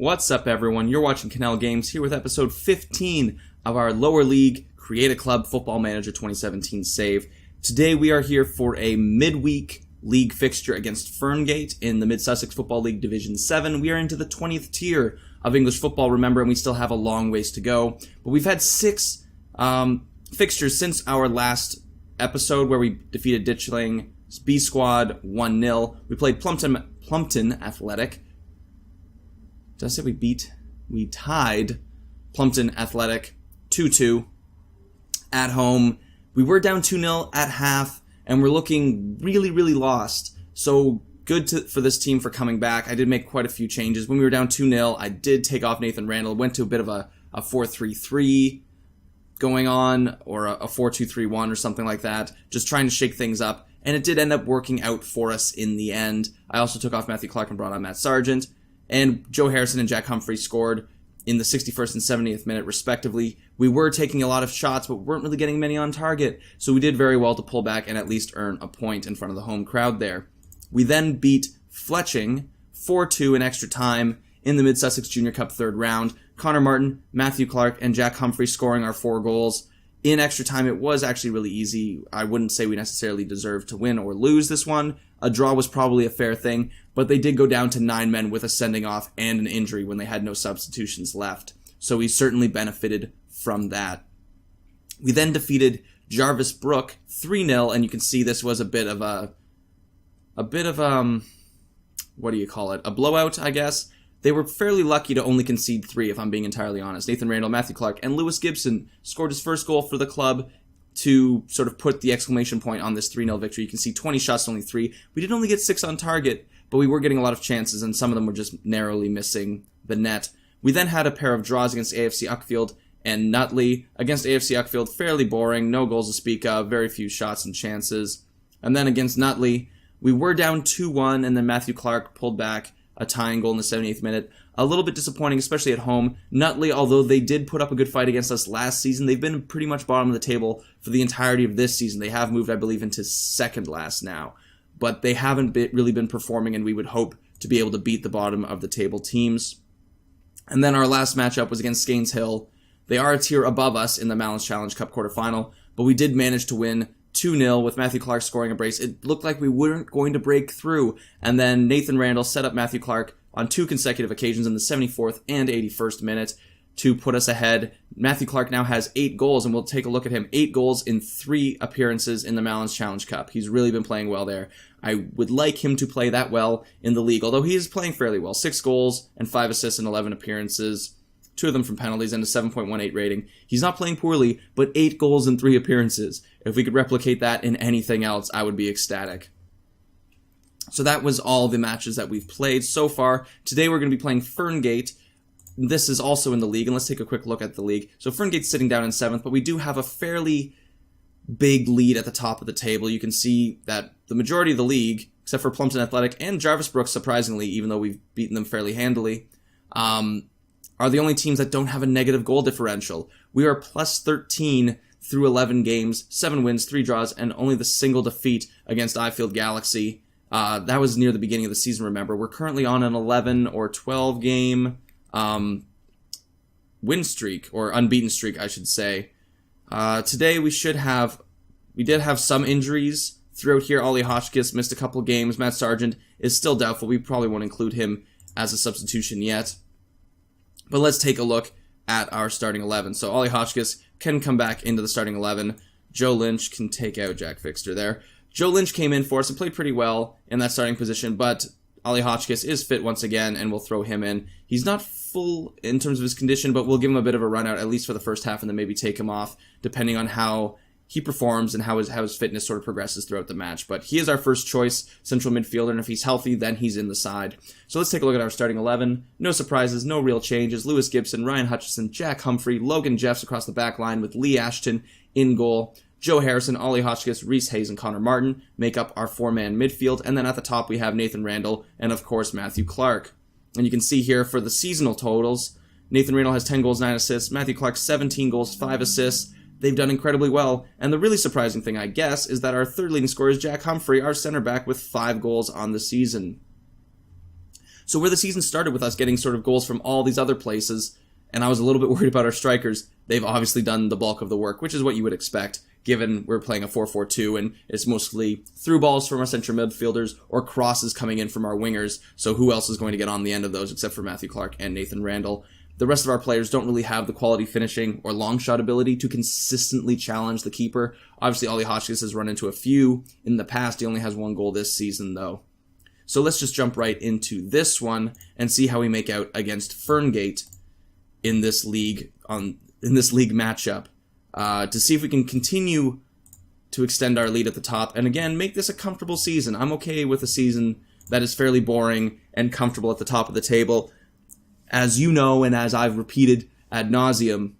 What's up, everyone? You're watching Cannell Games here with episode 15 of our Lower League Create a Club Football Manager 2017 save. Today we are here for a midweek league fixture against Ferngate in the Mid-Sussex Football League Division 7. We are into the 20th tier of English football, remember, and we still have a long ways to go. But we've had 6 fixtures since our last episode where we defeated Ditchling B Squad 1-0. We played Plumpton Athletic. Did I say we beat? We tied Plumpton Athletic 2-2 at home. We were down 2-0 at half, and we're looking really lost. So good for this team for coming back. I did make quite a few changes. When we were down 2-0, I did take off Nathan Randall. Went to a bit of a 4-3-3 going on, or a 4-2-3-1 or something like that, just trying to shake things up. And it did end up working out for us in the end. I also took off Matthew Clark and brought on Matt Sargent. And Joe Harrison and Jack Humphrey scored in the 61st and 70th minute, respectively. We were taking a lot of shots, but weren't really getting many on target. So we did very well to pull back and at least earn a point in front of the home crowd there. We then beat Fletching 4-2 in extra time in the Mid-Sussex Junior Cup third round. Connor Martin, Matthew Clark, and Jack Humphrey scoring our 4 goals. In extra time, it was actually really easy. I wouldn't say we necessarily deserved to win or lose this one. A draw was probably a fair thing, but they did go down to 9 men with a sending off and an injury when they had no substitutions left. So we certainly benefited from that. We then defeated Jarvis Brook 3-0, and you can see this was a bit of what do you call it? A blowout, I guess. They were fairly lucky to only concede 3, if I'm being entirely honest. Nathan Randall, Matthew Clark, and Lewis Gibson scored his first goal for the club to sort of put the exclamation point on this 3-0 victory. You can see 20 shots, only 3. We did only get 6 on target, but we were getting a lot of chances, and some of them were just narrowly missing the net. We then had a pair of draws against AFC Uckfield and Nutley. Against AFC Uckfield, fairly boring, no goals to speak of, very few shots and chances. And then against Nutley, we were down 2-1, and then Matthew Clark pulled back a tying goal in the 78th minute. A little bit disappointing, especially at home. Nutley, although they did put up a good fight against us last season, they've been pretty much bottom of the table for the entirety of this season. They have moved, I believe, into second last now. But they haven't really been performing, and we would hope to be able to beat the bottom of the table teams. And then our last matchup was against Skanes Hill. They are a tier above us in the Malins Challenge Cup quarterfinal, but we did manage to win 2-0 with Matthew Clark scoring a brace. It looked like we weren't going to break through, and then Nathan Randall set up Matthew Clark on 2 consecutive occasions in the 74th and 81st minute to put us ahead. Matthew Clark now has 8 goals, and we'll take a look at him. 8 goals in 3 appearances in the Malins Challenge Cup. He's really been playing well there. I would like him to play that well in the league, although he is playing fairly well. 6 goals and 5 assists in 11 appearances. 2 of them from penalties and a 7.18 rating. He's not playing poorly, but 8 goals in 3 appearances. If we could replicate that in anything else, I would be ecstatic. So that was all the matches that we've played so far. Today we're going to be playing Ferngate. This is also in the league, and let's take a quick look at the league. So Ferngate's sitting down in 7th, but we do have a fairly big lead at the top of the table. You can see that the majority of the league, except for Plumpton Athletic and Jarvis Brooks, surprisingly, even though we've beaten them fairly handily, are the only teams that don't have a negative goal differential. We are plus 13 through 11 games, 7 wins, 3 draws, and only the single defeat against Ifield Galaxy. That was near the beginning of the season, remember. We're currently on an 11 or 12 game win streak, or unbeaten streak, I should say. Today we did have some injuries throughout here. Ollie Hotchkiss missed a couple games. Matt Sargent is still doubtful. We probably won't include him as a substitution yet. But let's take a look at our starting 11. So Ollie Hotchkiss can come back into the starting 11. Joe Lynch can take out Jack Fixture there. Joe Lynch came in for us and played pretty well in that starting position, but Ollie Hotchkiss is fit once again, and we'll throw him in. He's not full in terms of his condition, but we'll give him a bit of a run out, at least for the first half, and then maybe take him off, depending on how he performs and how his fitness sort of progresses throughout the match. But he is our first choice central midfielder, and if he's healthy, then he's in the side. So let's take a look at our starting 11. No surprises, no real changes. Lewis Gibson, Ryan Hutchison, Jack Humphrey, Logan Jeffs across the back line with Lee Ashton in goal. Joe Harrison, Ollie Hotchkiss, Reese Hayes, and Connor Martin make up our 4-man midfield. And then at the top, we have Nathan Randall and, of course, Matthew Clark. And you can see here for the seasonal totals, Nathan Randall has 10 goals, 9 assists. Matthew Clark, 17 goals, 5 assists. They've done incredibly well. And the really surprising thing, I guess, is that our third leading scorer is Jack Humphrey, our center back, with 5 goals on the season. So where the season started with us getting sort of goals from all these other places, and I was a little bit worried about our strikers, they've obviously done the bulk of the work, which is what you would expect, given we're playing a 4-4-2, and it's mostly through balls from our central midfielders or crosses coming in from our wingers, so who else is going to get on the end of those except for Matthew Clark and Nathan Randall? The rest of our players don't really have the quality finishing or long shot ability to consistently challenge the keeper. Obviously, Ollie Hotchkiss has run into a few in the past. He only has 1 goal this season, though. So let's just jump right into this one and see how we make out against Ferngate in this league matchup to see if we can continue to extend our lead at the top and again make this a comfortable season. I'm okay with a season that is fairly boring and comfortable at the top of the table. As you know, and as I've repeated ad nauseum,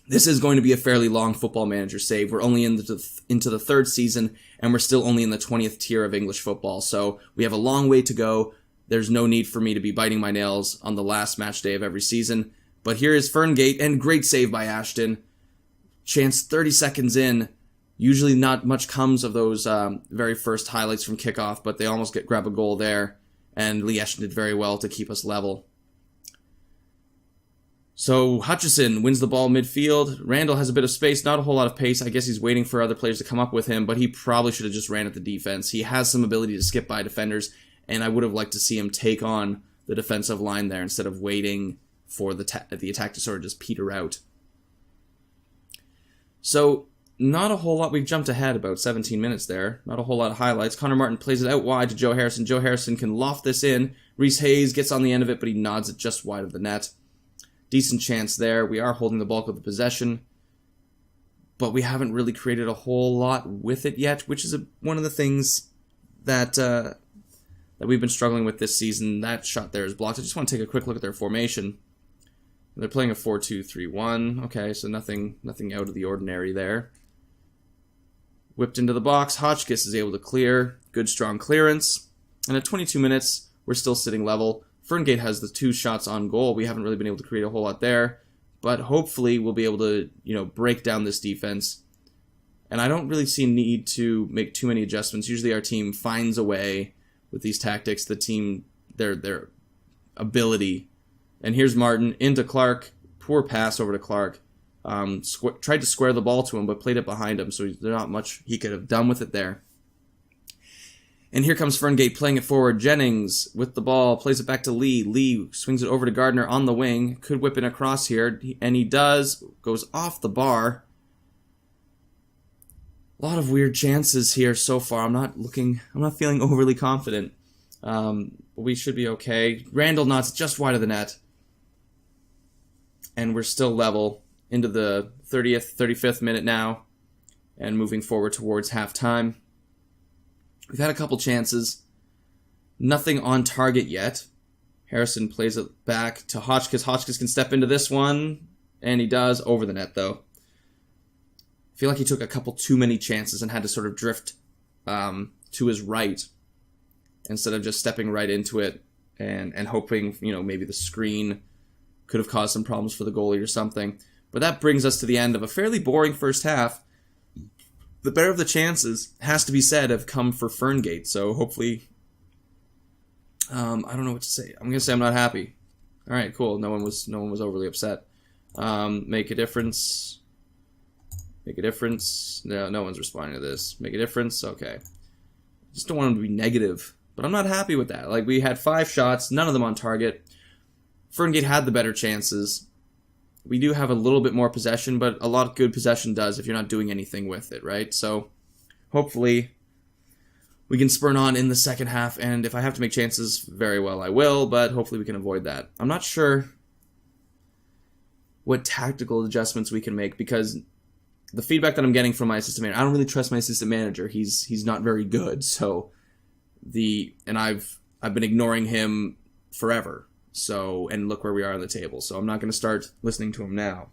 this is going to be a fairly long Football Manager save. We're only into the 3rd season, and we're still only in the 20th tier of English football, so we have a long way to go. There's no need for me to be biting my nails on the last match day of every season. But here is Ferngate, and great save by Ashton. Chance 30 seconds in. Usually not much comes of those very first highlights from kickoff, but they almost grab a goal there, and Lee Ashton did very well to keep us level. So Hutchison wins the ball midfield. Randall has a bit of space, not a whole lot of pace. I guess he's waiting for other players to come up with him, but he probably should have just ran at the defense. He has some ability to skip by defenders, and I would have liked to see him take on the defensive line there instead of waiting for the attack to sort of just peter out. So not a whole lot. We've jumped ahead about 17 minutes there. Not a whole lot of highlights. Connor Martin plays it out wide to Joe Harrison. Joe Harrison can loft this in. Reese Hayes gets on the end of it, but he nods it just wide of the net. Decent chance there. We are holding the bulk of the possession, but we haven't really created a whole lot with it yet, which is one of the things that we've been struggling with this season. That shot there is blocked. I just want to take a quick look at their formation. They're playing a 4-2-3-1. Okay, so nothing out of the ordinary there. Whipped into the box. Hotchkiss is able to clear. Good, strong clearance. And at 22 minutes, we're still sitting level. Ferngate has the 2 shots on goal. We haven't really been able to create a whole lot there, but hopefully we'll be able to, break down this defense. And I don't really see a need to make too many adjustments. Usually our team finds a way with these tactics. The team, their ability. And here's Martin into Clark. Poor pass over to Clark. Tried to square the ball to him, but played it behind him, so there's not much he could have done with it there. And here comes Ferngate playing it forward. Jennings with the ball, plays it back to Lee. Lee swings it over to Gardner on the wing. Could whip in across here, and he does. Goes off the bar. A lot of weird chances here so far. I'm not feeling overly confident. But we should be okay. Randall knots just wide of the net. And we're still level into the 30th, 35th minute now. And moving forward towards halftime. We've had a couple chances. Nothing on target yet. Harrison plays it back to Hotchkiss. Hotchkiss can step into this one. And he does. Over the net, though. I feel like he took a couple too many chances and had to sort of drift to his right instead of just stepping right into it and hoping, maybe the screen could have caused some problems for the goalie or something. But that brings us to the end of a fairly boring first half. The better of the chances, has to be said, have come for Ferngate. So hopefully, I don't know what to say. I'm going to say I'm not happy. All right, cool. No one was overly upset. Make a difference. Make a difference. No one's responding to this. Make a difference. Okay. Just don't want them to be negative. But I'm not happy with that. Like, we had 5 shots, none of them on target. Ferngate had the better chances. We do have a little bit more possession, but a lot of good possession does if you're not doing anything with it, right? So, hopefully, we can spurn on in the second half, and if I have to make chances, very well I will, but hopefully we can avoid that. I'm not sure what tactical adjustments we can make, because the feedback that I'm getting from my assistant manager, I don't really trust my assistant manager. He's not very good, so I've been ignoring him forever. So, and look where we are on the table. So I'm not going to start listening to him now.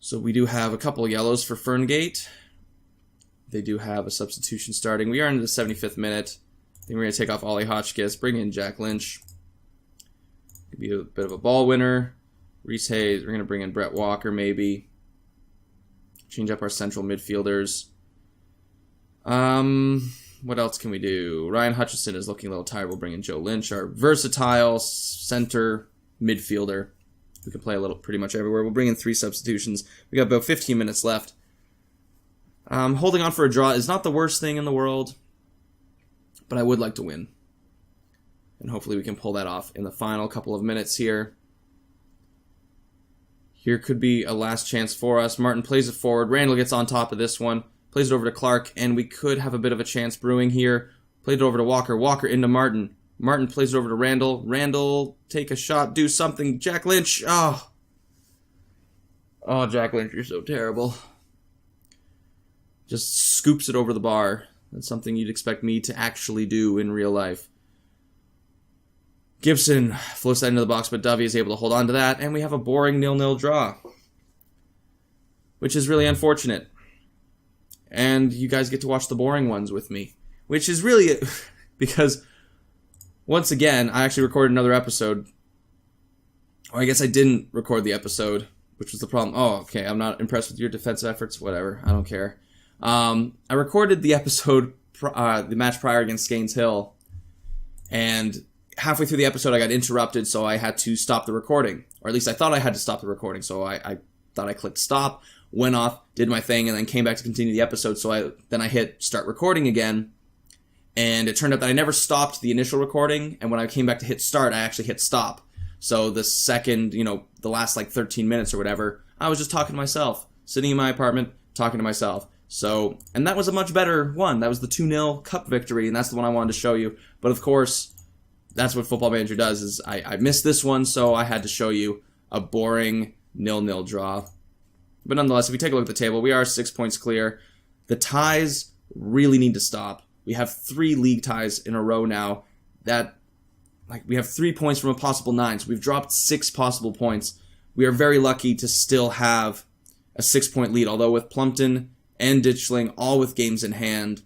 So we do have a couple of yellows for Ferngate. They do have a substitution starting. We are into the 75th minute. I think we're going to take off Ollie Hotchkiss, bring in Jack Lynch. Be a bit of a ball winner. Reese Hayes, we're going to bring in Brett Walker maybe. Change up our central midfielders. What else can we do? Ryan Hutchison is looking a little tired. We'll bring in Joe Lynch, our versatile center midfielder who can play a little pretty much everywhere. We'll bring in 3 substitutions. We got about 15 minutes left. Holding on for a draw is not the worst thing in the world, but I would like to win. And hopefully we can pull that off in the final couple of minutes here. Here could be a last chance for us. Martin plays it forward. Randall gets on top of this one. Plays it over to Clark, and we could have a bit of a chance brewing here. Played it over to Walker. Walker into Martin. Martin plays it over to Randall. Randall, take a shot, do something. Jack Lynch. Oh, Jack Lynch, you're so terrible. Just scoops it over the bar. That's something you'd expect me to actually do in real life. Gibson floats that into the box, but Dovey is able to hold on to that, and we have a boring 0-0 draw, which is really unfortunate. And you guys get to watch the boring ones with me, which is really because, once again, I actually recorded another episode. Or I guess I didn't record the episode, which was the problem. Oh, okay, I'm not impressed with your defensive efforts. Whatever, I don't care. I recorded the episode, the match prior against Skanes Hill, and halfway through the episode I got interrupted, so I had to stop the recording. Or at least I thought I had to stop the recording, so I thought I clicked stop, went off, did my thing, and then came back to continue the episode, so I hit start recording again, and it turned out that I never stopped the initial recording, and when I came back to hit start, I actually hit stop. So the second, the last 13 minutes or whatever, I was just talking to myself, sitting in my apartment, talking to myself. So, and that was a much better one. That was the 2-0 cup victory, and that's the one I wanted to show you. But of course, that's what Football Manager does, is I missed this one, so I had to show you a boring 0-0 draw. But nonetheless, if we take a look at the table, we are 6 points clear. The ties really need to stop. We have 3 league ties in a row now. We have 3 points from a possible 9, so we've dropped 6 possible points. We are very lucky to still have a 6-point lead, although with Plumpton and Ditchling all with games in hand,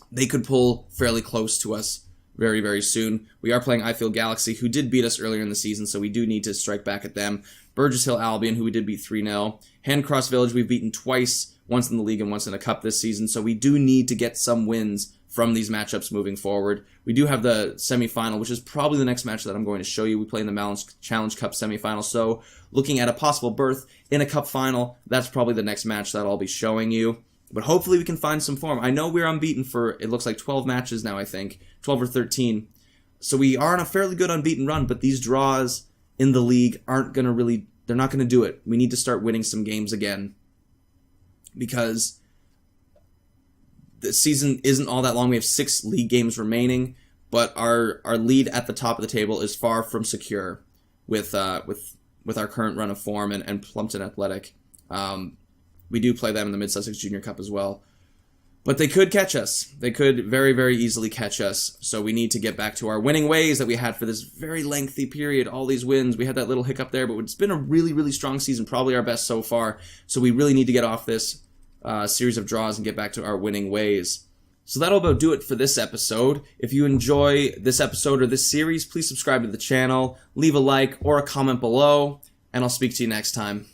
they could pull fairly close to us very, very soon. We are playing Ifield Galaxy, who did beat us earlier in the season, so we do need to strike back at them. Burgess Hill Albion, who we did beat 3-0. Handcross Village, we've beaten twice, once in the league and once in a cup this season, so we do need to get some wins from these matchups moving forward. We do have the semifinal, which is probably the next match that I'm going to show you. We play in the Challenge Cup semifinal, so looking at a possible berth in a cup final, that's probably the next match that I'll be showing you. But hopefully we can find some form. I know we're unbeaten for, it looks like 12 matches now, I think. 12 or 13. So we are on a fairly good unbeaten run, but these draws in the league aren't going to really, they're not going to do it. We need to start winning some games again, because the season isn't all that long. We have 6 league games remaining, but our lead at the top of the table is far from secure with our current run of form and Plumpton Athletic. We do play them in the Mid-Sussex Junior Cup as well. But they could catch us. They could very, very easily catch us. So we need to get back to our winning ways that we had for this very lengthy period. All these wins. We had that little hiccup there, but it's been a really, really strong season. Probably our best so far. So we really need to get off this series of draws and get back to our winning ways. So that'll about do it for this episode. If you enjoy this episode or this series, please subscribe to the channel, leave a like or a comment below, and I'll speak to you next time.